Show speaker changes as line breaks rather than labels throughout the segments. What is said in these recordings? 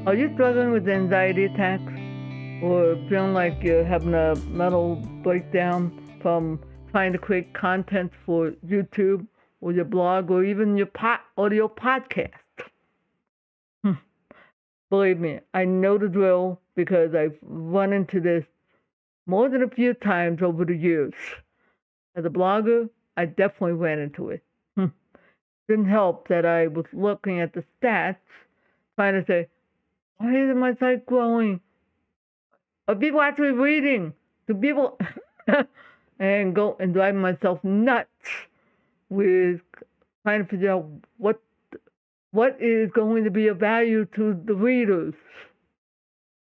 Are you struggling with anxiety attacks or feeling like you're having a mental breakdown from trying to create content for YouTube or your blog or even your audio podcast? Believe me, I know the drill because I've run into this more than a few times over the years. As a blogger, I definitely ran into it. Didn't help that I was looking at the stats, trying to say, why isn't my site growing? Are people actually reading? Do people and go and drive myself nuts with trying to figure out what is going to be of value to the readers.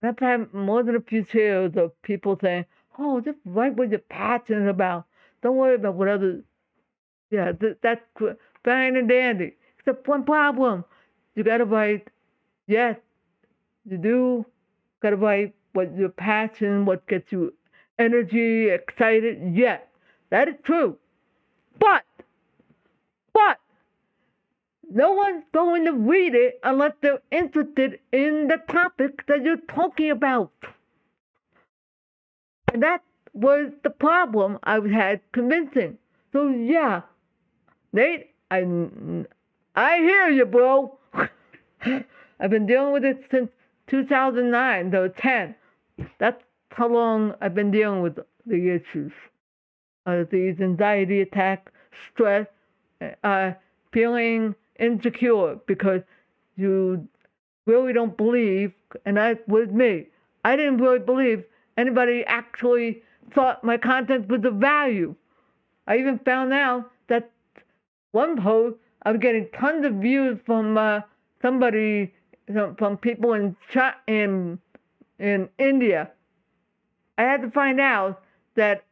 I've had more than a few shares of people saying, "Oh, just write what you're passionate about. Don't worry about what others." Yeah, that's fine and dandy. Except one problem: you gotta write. Yes, you do gotta write what your passion, what gets you energy, excited. Yes, that is true. But, but, no one's going to read it unless they're interested in the topic that you're talking about. And that was the problem I had convincing. So yeah, Nate, I hear you, bro. I've been dealing with it since 2009, though 10. That's how long I've been dealing with the issues. These anxiety attacks, stress, feeling insecure because you really don't believe, and that was me. I didn't really believe anybody actually thought my content was of value. I even found out that one post, I was getting tons of views from somebody, from people in India. I had to find out that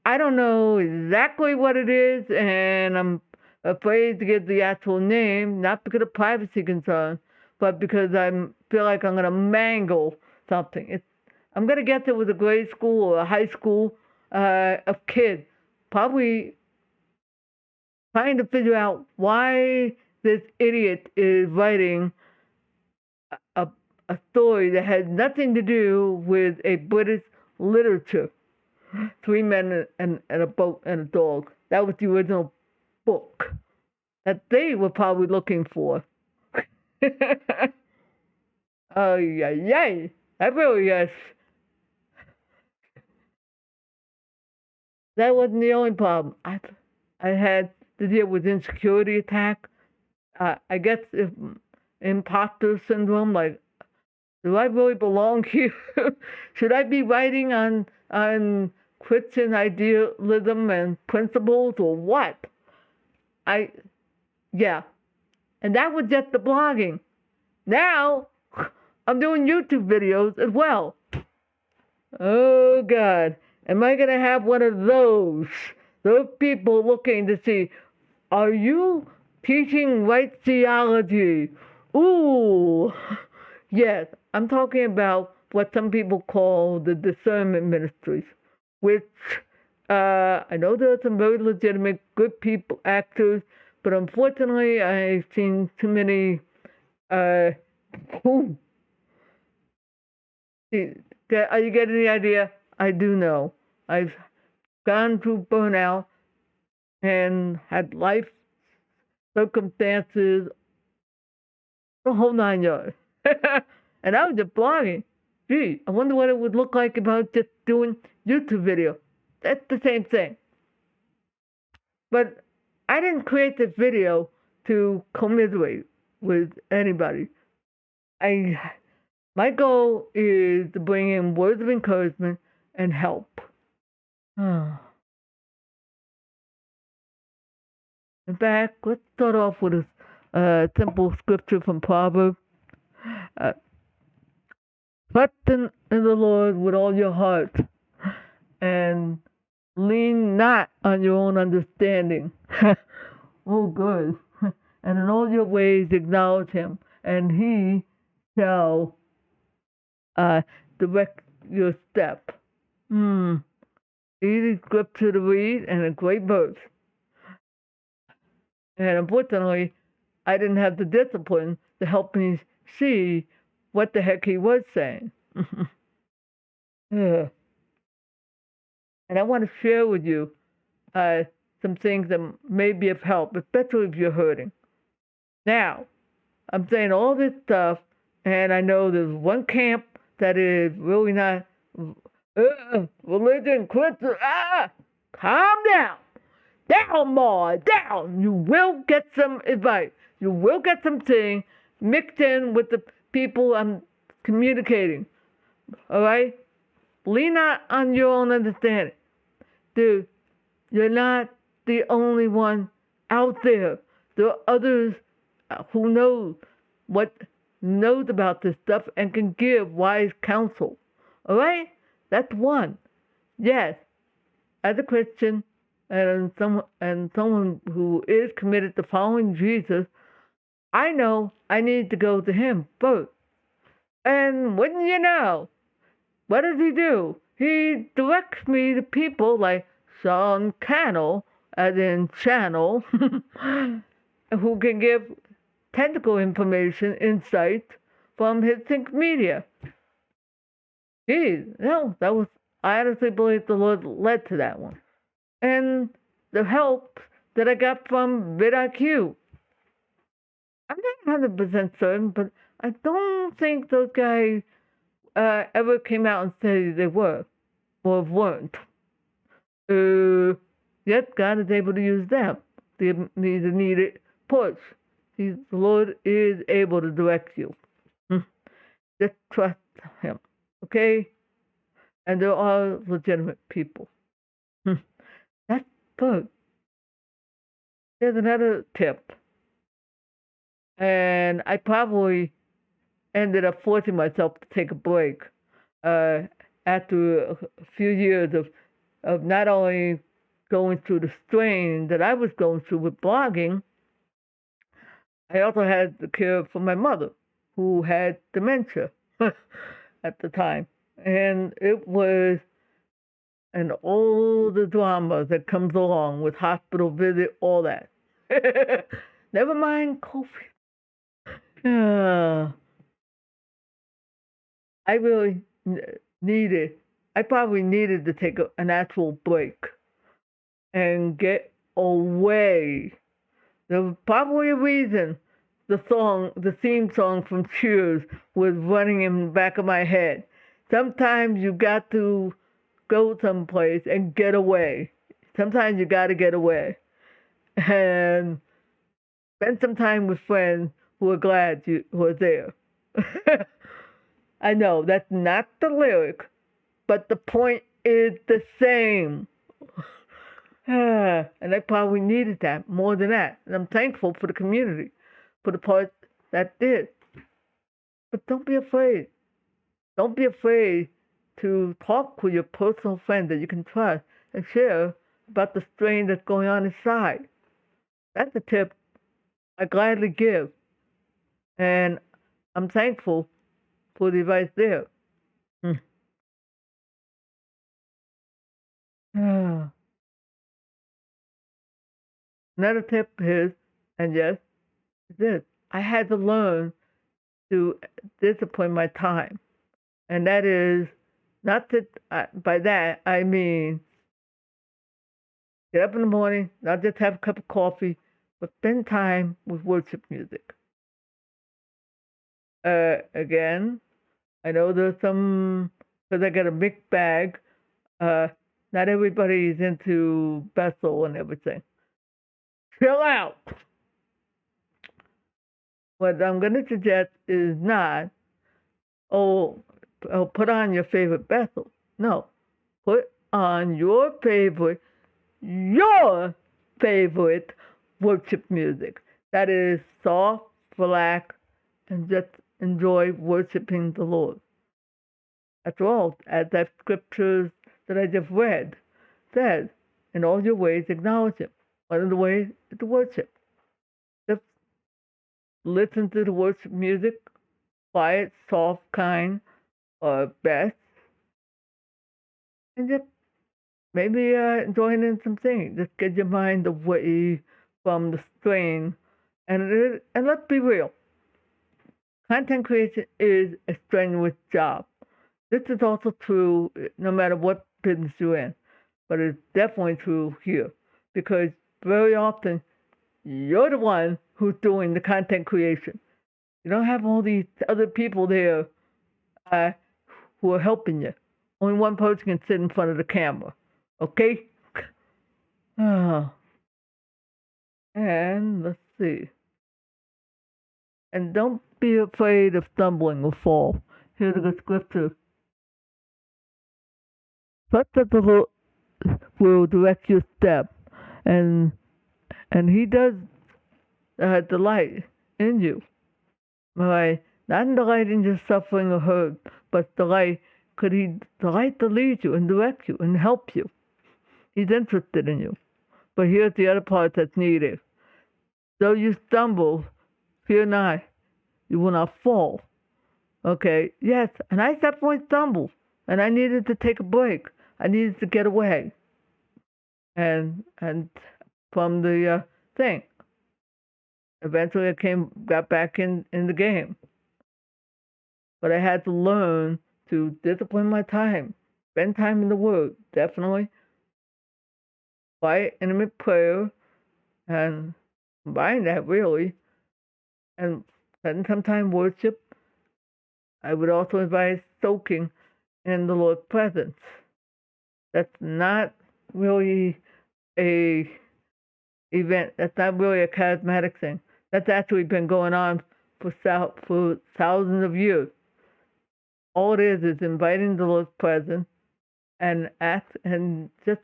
I don't know exactly what it is, and I'm afraid to give the actual name, not because of privacy concerns, but because I feel like I'm going to mangle something. I'm going to guess it was a grade school or a high school of kids, probably trying to figure out why this idiot is writing a, a story that has nothing to do with a British literature. Three men and a boat and a dog. That was the original book that they were probably looking for. Oh, yeah. That really is. That wasn't the only problem. I had to deal with insecurity attack. I guess if impostor syndrome, like, do I really belong here? Should I be writing on Christian idealism and principles or what? Yeah. And that was just the blogging. Now I'm doing YouTube videos as well. Oh God. Am I gonna have one of those people looking to see, are you teaching right theology? Ooh. Yes, I'm talking about what some people call the discernment ministries, which I know there are some very legitimate, good people, actors, but unfortunately, I've seen too many. Uh, ooh, are you getting the idea? I do know. I've gone through burnout and had life circumstances, the whole 9 yards. And I was just blogging. Gee, I wonder what it would look like if I was just doing YouTube video. That's the same thing. But I didn't create this video to commiserate with anybody. My goal is to bring in words of encouragement and help. In fact, let's start off with a simple scripture from Proverbs. Trust in the Lord with all your heart and lean not on your own understanding. Oh, good. And in all your ways acknowledge him, and he shall direct your step. Easy scripture to read and a great verse. And unfortunately, I didn't have the discipline to help me see what the heck he was saying. And I want to share with you some things that may be of help, especially if you're hurting. Now, I'm saying all this stuff, and I know there's one camp that is really not religion, Christian. Calm down. Down, more, down. You will get some advice. You will get some things mixed in with the people I'm communicating. All right? Lean not on your own understanding. Dude, you're not the only one out there. There are others who knows about this stuff and can give wise counsel. All right? That's one. Yes, as a Christian and someone who is committed to following Jesus, I know I need to go to him first. And wouldn't you know, what does he do? He directs me to people like Sean Cannell, as in channel, who can give technical information, insight from his think media. Geez, no, I honestly believe the Lord led to that one. And the help that I got from vidIQ. I'm not 100% certain, but I don't think those guys ever came out and said they were or weren't. Yet God is able to use them. The needed push. The Lord is able to direct you. Just trust him, okay? And they're all legitimate people. That's good. Here's another tip. And I probably ended up forcing myself to take a break after a few years of not only going through the strain that I was going through with blogging, I also had the care for my mother, who had dementia at the time. And it was an all the drama that comes along with hospital visit, all that. Never mind COVID. I really I probably needed to take an actual break and get away. There was probably a reason the theme song from Cheers was running in the back of my head. Sometimes you got to go someplace and get away. Sometimes you got to get away and spend some time with friends who are glad you were there. I know that's not the lyric, but the point is the same. And I probably needed that more than that. And I'm thankful for the community, for the part that did. But don't be afraid. Don't be afraid to talk with your personal friend that you can trust and share about the strain that's going on inside. That's a tip I gladly give. And I'm thankful for the advice there. Another tip is, and yes, this, I had to learn to discipline my time. And that is not that, by that I mean get up in the morning, not just have a cup of coffee, but spend time with worship music. Again, I know there's some, because I got a mixed bag, not everybody's into Bethel and everything. Chill out. What I'm going to suggest is not, put on your favorite Bethel. No, put on your favorite worship music. That is soft, relax, and just enjoy worshiping the Lord. After all, as that scriptures that I just read says, in all your ways acknowledge him. One of the ways is to worship. Just listen to the worship music, quiet, soft, kind, or best, and just maybe join in some singing. Just get your mind away from the strain. And let's be real. content creation is a strenuous job. This is also true no matter what business you're in, but it's definitely true here because very often you're the one who's doing the content creation. You don't have all these other people there uh, who are helping you. Only one person can sit in front of the camera. Okay? Oh, and let's see. And don't be afraid of stumbling or fall. Here's a good scripture. Trust that the Lord will direct your step, and He does delight in you. Right? Not delight in your suffering or hurt, but delight. Could He delight to lead you and direct you and help you? He's interested in you. But here's the other part that's needed. Though you stumble, fear not, you will not fall. Okay, yes, and I definitely stumbled, and I needed to take a break. I needed to get away, and from the thing. Eventually, I got back in the game, but I had to learn to discipline my time, spend time in the Word, definitely, quiet, intimate prayer, and combine that really, and spend some time worship. I would also advise soaking in the Lord's presence. That's not really a event. That's not really a charismatic thing. That's actually been going on for thousands of years. All it is inviting the Lord's presence and ask and just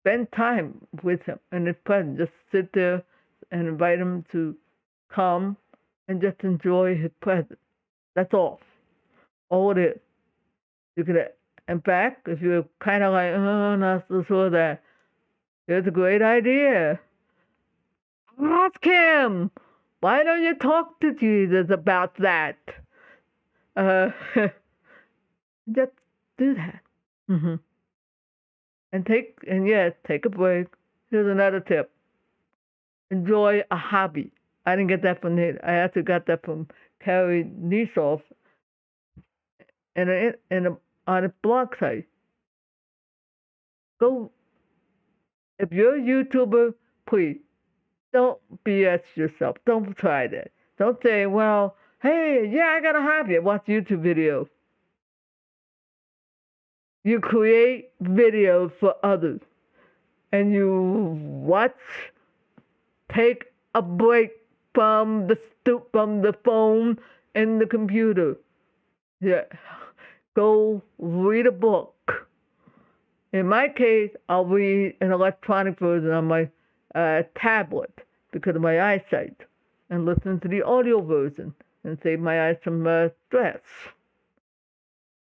spend time with Him in His presence. Just sit there and invite Him to come and just enjoy His presence. That's all. All it is. You could, in fact, if you're kind of like, oh, not so sure that, here's a great idea. Ask Him. Why don't you talk to Jesus about that? Just do that. Mm-hmm. And take a break. Here's another tip. Enjoy a hobby. I didn't get that from Nate. I actually got that from Carrie Niesoff on a blog site. Go, if you're a YouTuber, please don't BS yourself. Don't try that. Don't say, well, hey, yeah, I got a hobby. I watch YouTube videos. You create videos for others. And you take a break from the phone and the computer. Yeah. Go read a book. In my case, I'll read an electronic version on my tablet because of my eyesight, and listen to the audio version and save my eyes from stress.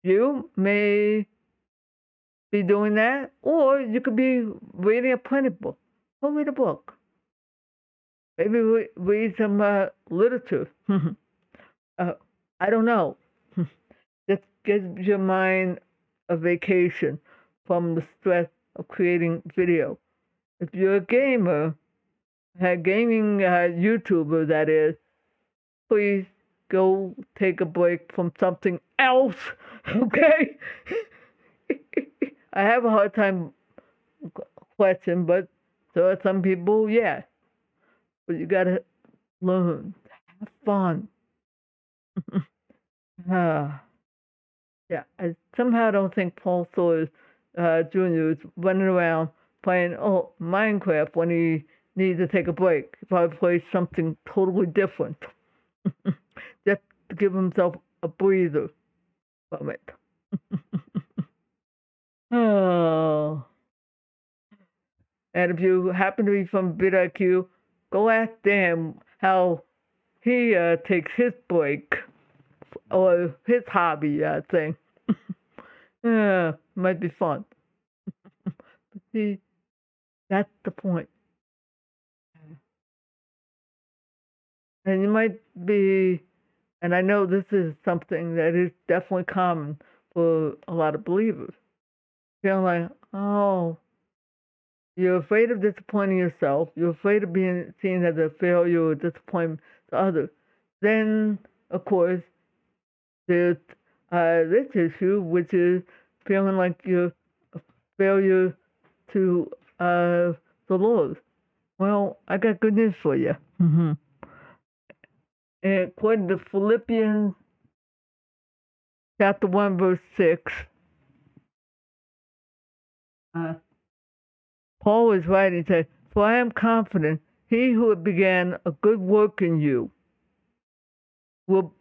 You may be doing that, or you could be reading a printed book. Go read a book. Maybe read some literature. I don't know. Just gives your mind a vacation from the stress of creating video. If you're a gamer, a gaming YouTuber, that is, please go take a break from something else, okay? I have a hard time question, but there are some people, yeah. But you gotta learn, have fun. Yeah, I somehow don't think Paul Sawyer Jr. is running around playing Minecraft when he needs to take a break. He probably plays something totally different, just to give himself a breather from it. Oh. And if you happen to be from BitIQ, go ask Dan how he takes his break or his hobby thing. Might be fun. But see, that's the point. And you might be, and I know this is something that is definitely common for a lot of believers, feeling like, oh, you're afraid of disappointing yourself. You're afraid of being seen as a failure or disappointment to others. Then of course, there's this issue, which is feeling like you're a failure to the Lord. Well, I got good news for you. Mm-hmm. And according to Philippians chapter 1, verse 6, Paul is writing, says, "For I am confident he who began a good work in you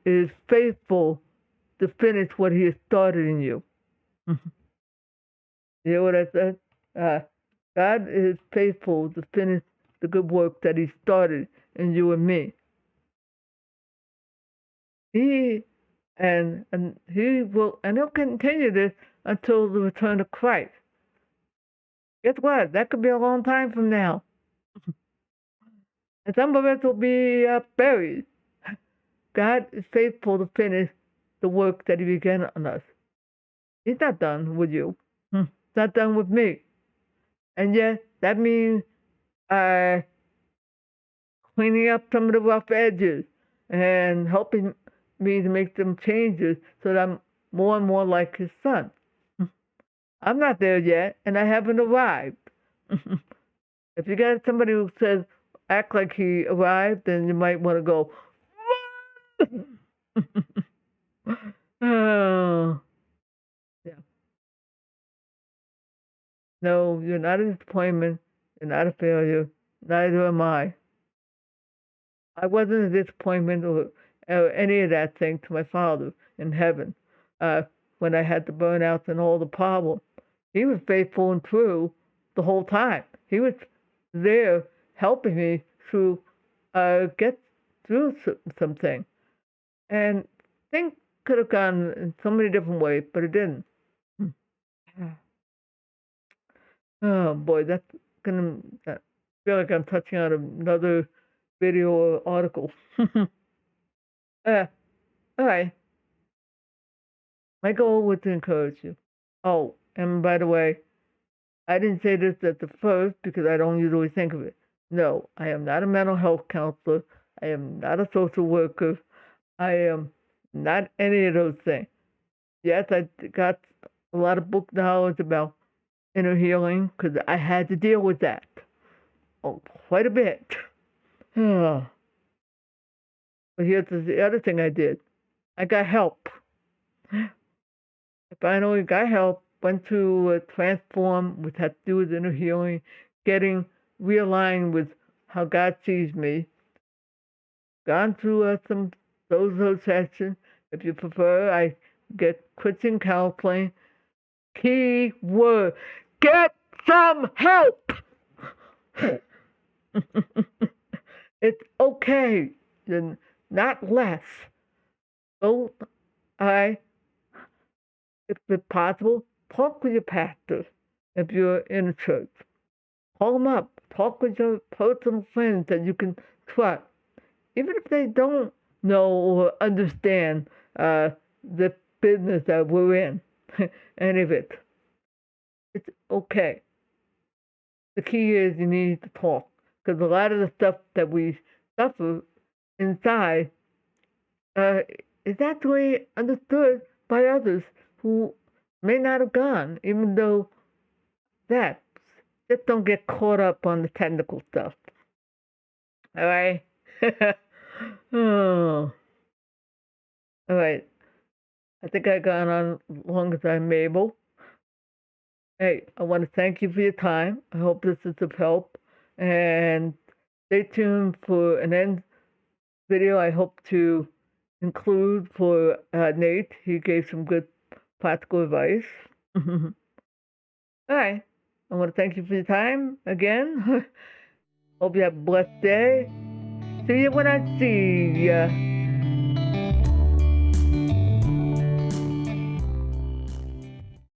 is faithful to finish what he has started in you." You know what I said? God is faithful to finish the good work that he started in you and me. He and he will, and he'll continue this until the return of Christ. Guess what? That could be a long time from now. And some of us will be buried. God is faithful to finish the work that he began on us. He's not done with you. He's not done with me. And yet, that means cleaning up some of the rough edges and helping me to make some changes so that I'm more and more like his son. I'm not there yet, and I haven't arrived. If you got somebody who says, act like he arrived, then you might want to go, oh, yeah. No, you're not a disappointment. You're not a failure. Neither am I. I wasn't a disappointment or any of that thing to my Father in heaven when I had the burnouts and all the problems. He was faithful and true the whole time. He was there helping me through get through some things. And things could have gone in so many different ways, but it didn't. Oh boy, that's gonna I feel like I'm touching on another video or article. All right. My goal was to encourage you. Oh, and by the way, I didn't say this at the first because I don't usually think of it. No, I am not a mental health counselor. I am not a social worker. I am not any of those things. Yes, I got a lot of book knowledge about inner healing because I had to deal with that. Oh, quite a bit. But here's the other thing I did. I got help. I finally got help, went to transform, which had to do with inner healing, getting realigned with how God sees me. Gone through some those sessions. If you prefer, I get Christian counseling. Key word: get some help. It's okay, not less. So if it's possible, talk with your pastor if you're in a church. Call them up. Talk with your personal friends that you can trust. Even if they don't know or understand the business that we're in, any of it. It's okay. The key is you need to talk. Because a lot of the stuff that we suffer inside is actually understood by others who may not have gone, even though that. Just don't get caught up on the technical stuff. All right? Oh. All right. I think I got on as long as I'm able. Hey, I want to thank you for your time. I hope this is of help. And stay tuned for an end video I hope to include for Nate. He gave some good practical advice. All right. I want to thank you for your time again. Hope you have a blessed day. See you when I see ya.